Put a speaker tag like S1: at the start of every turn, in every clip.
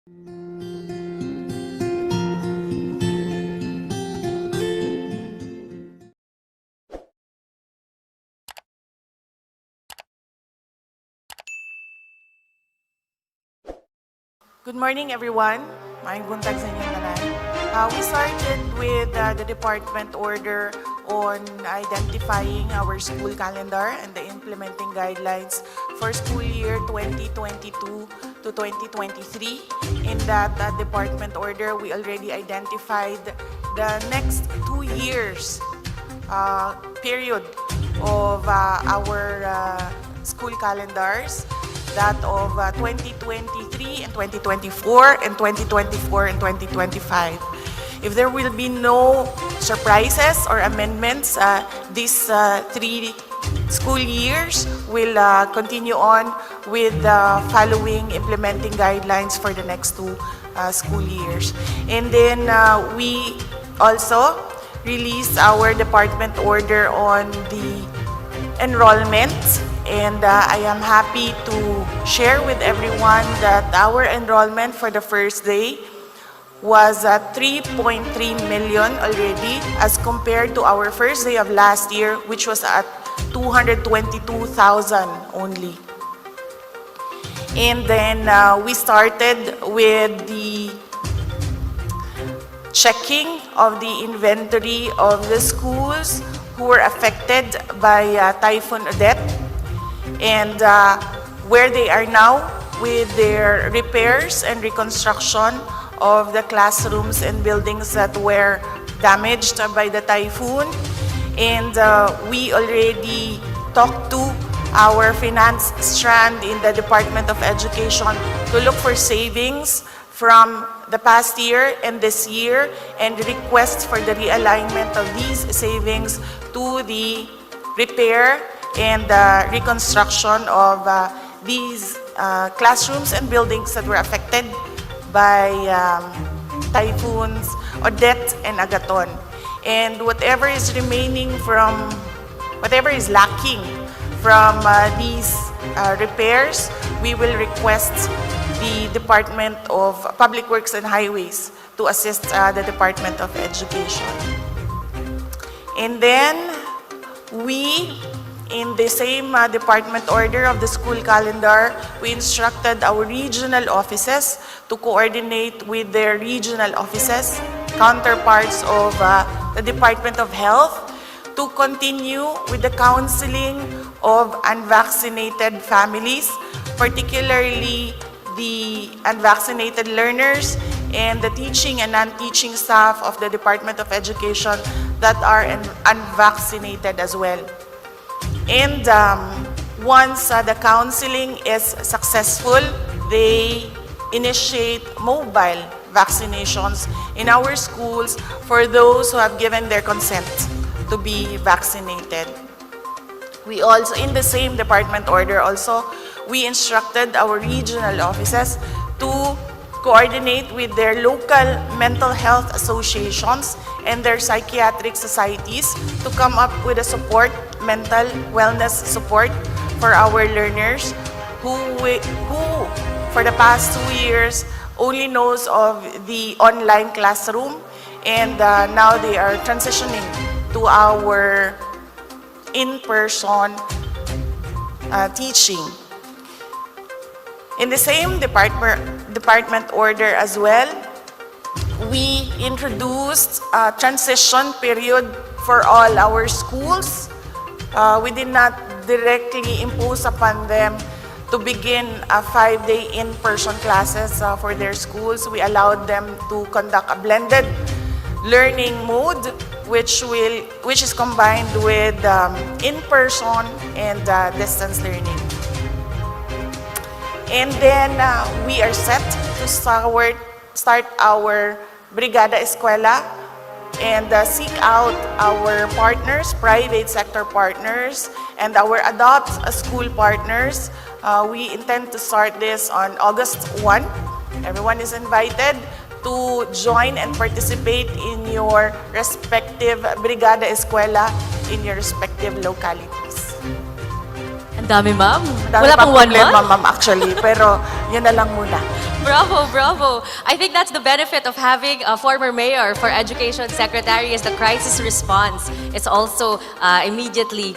S1: Good morning, everyone. Maayong buntag sa inyong tanan. We started with the department order on identifying our school calendar and the implementing guidelines for school year 2022 to 2023. In that department order, we already identified the next 2 years period of our school calendars, that of 2023 and 2024 and 2024 and 2025. If there will be no surprises or amendments, these 3 school years will continue on with the following implementing guidelines for the next 2 school years. And then we also released our department order on the enrollment. And I am happy to share with everyone that our enrollment for the first day was 3.3 million already, as compared to our first day of last year, which was at 222,000 only. And then we started with the checking of the inventory of the schools who were affected by Typhoon Odette, and where they are now with their repairs and reconstruction of the classrooms and buildings that were damaged by the typhoon. And we already talked to our finance strand in the Department of Education to look for savings from the past year and this year, and request for the realignment of these savings to the repair and reconstruction of these classrooms and buildings that were affected by typhoons Odette and Agaton. And whatever is remaining from, whatever is lacking from these repairs, we will request the Department of Public Works and Highways to assist the Department of Education. And then we, in the same department order of the school calendar, we instructed our regional offices to coordinate with their regional offices, counterparts of the Department of Health, to continue with the counseling of unvaccinated families, particularly the unvaccinated learners and the teaching and non-teaching staff of the Department of Education that are unvaccinated as well. And once the counseling is successful, they initiate mobile vaccinations in our schools for those who have given their consent to be vaccinated. We also, in the same department order also, we instructed our regional offices to coordinate with their local mental health associations and their psychiatric societies to come up with a support, mental wellness support for our learners who for the past 2 years only knows of the online classroom, and now they are transitioning to our in-person teaching. In the same department order as well, we introduced a transition period for all our schools. We did not directly impose upon them to begin a 5-day in-person classes for their schools. We allowed them to conduct a blended learning mode, which is combined with in-person and distance learning. And then we are set to start our Brigada Eskwela and seek out our partners, private sector partners, and our Adopt a School partners. We intend to start this on August 1. Everyone is invited to join and participate in your respective Brigada Eskwela in your respective localities.
S2: Ang dami, ma'am.
S1: Dami
S2: Wala pang 1 month?
S1: ma'am, actually, pero yun na lang muna.
S2: Bravo, bravo. I think that's the benefit of having a former mayor for education secretary is the crisis response. It's also immediately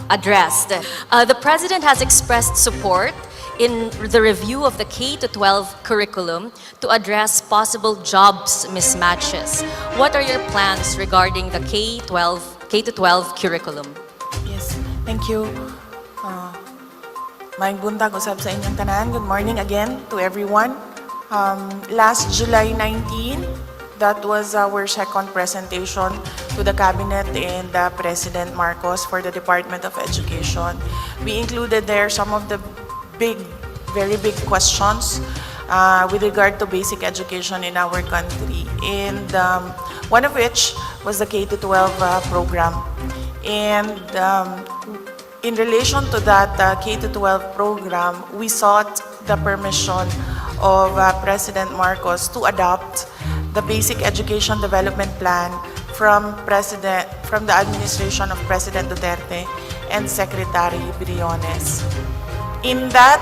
S2: addressed. The president has expressed support in the review of the K-12 curriculum to address possible jobs mismatches. What are your plans regarding the K-12 curriculum?
S1: Yes, thank you. Maayong buntag usab sa inyong tanan. Good morning again to everyone. Last July 19, that was our second presentation to the Cabinet and President Marcos for the Department of Education. We included there some of the very big questions with regard to basic education in our country. And one of which was the K-12 program. And in relation to that K-12 program, we sought the permission of President Marcos to adopt the Basic Education Development Plan from the administration of President Duterte and Secretary Briones. In that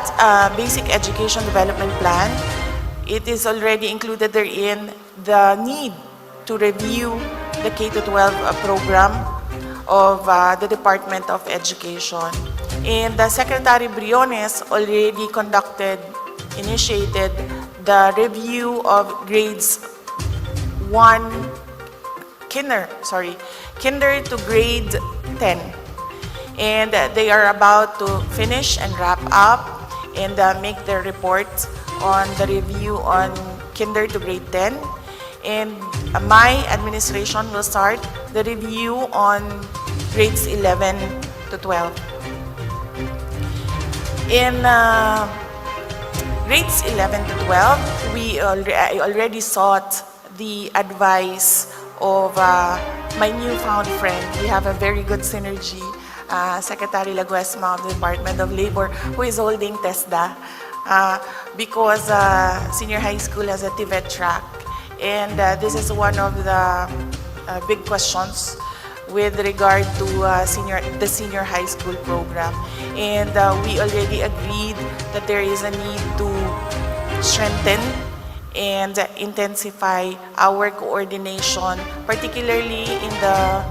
S1: Basic Education Development Plan, it is already included therein the need to review the K-12 program of the Department of Education. And Secretary Briones already initiated the review of grades kinder to grade 10. And they are about to finish and wrap up and make their report on the review on kinder to grade 10. And my administration will start the review on grades 11 to 12. In grades 11 to 12, I already sought the advice of my newfound friend. We have a very good synergy, Secretary Laguesma of the Department of Labor, who is holding TESDA because senior high school has a TVET track. And this is one of the big questions with regard to the senior high school program. And we already agreed that there is a need to strengthen and intensify our coordination, particularly in the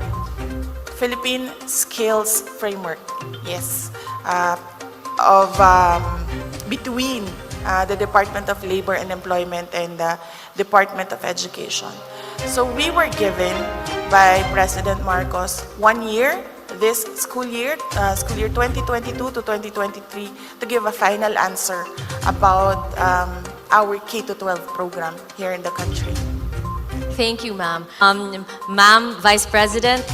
S1: Philippine Skills Framework, yes, between the Department of Labor and Employment and the Department of Education. So we were given by President Marcos 1 year, this school year 2022 to 2023, to give a final answer about our K-12 program here in the country.
S2: Thank you, ma'am. Ma'am, Vice President,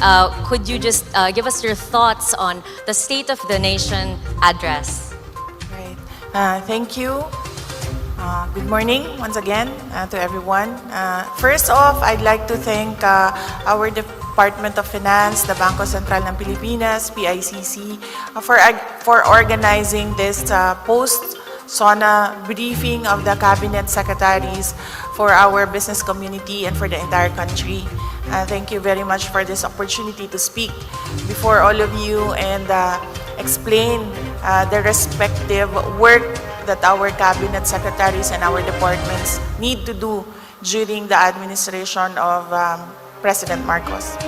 S2: could you just give us your thoughts on the State of the Nation address?
S1: Right. Thank you. Good morning once again to everyone. First off, I'd like to thank our Department of Finance, the Bangko Sentral ng Pilipinas, PICC, for organizing this post-SONA briefing of the Cabinet Secretaries for our business community and for the entire country. Thank you very much for this opportunity to speak before all of you and explain the respective work that our cabinet secretaries and our departments need to do during the administration of President Marcos.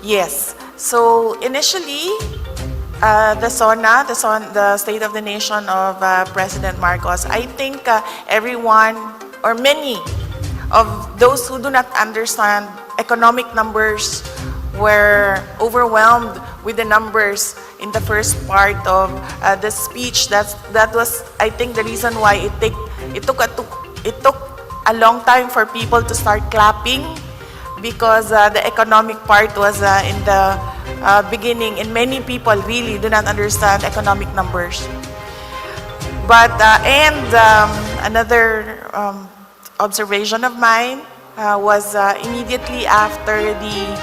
S1: Yes, so initially, the SONA, the State of the Nation of President Marcos, I think everyone or many of those who do not understand economic numbers were overwhelmed with the numbers in the first part of the speech. That was, I think, the reason why it took a long time for people to start clapping, because the economic part was in the beginning, and many people really do not understand economic numbers. But another observation of mine was immediately after the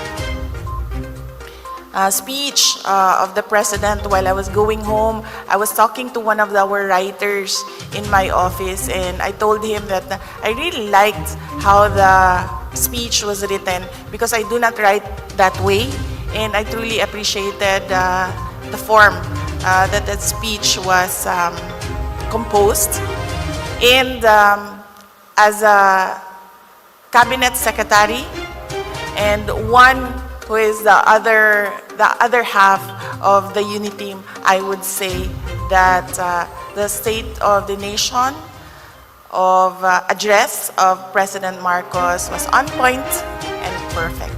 S1: speech of the president. While I was going home, I was talking to one of our writers in my office, and I told him that I really liked how the speech was written, because I do not write that way, and I truly appreciated the form that speech was composed. And as a cabinet secretary, and one who is the other half of the unity team, I would say that the State of the Nation of address of President Marcos was on point and perfect.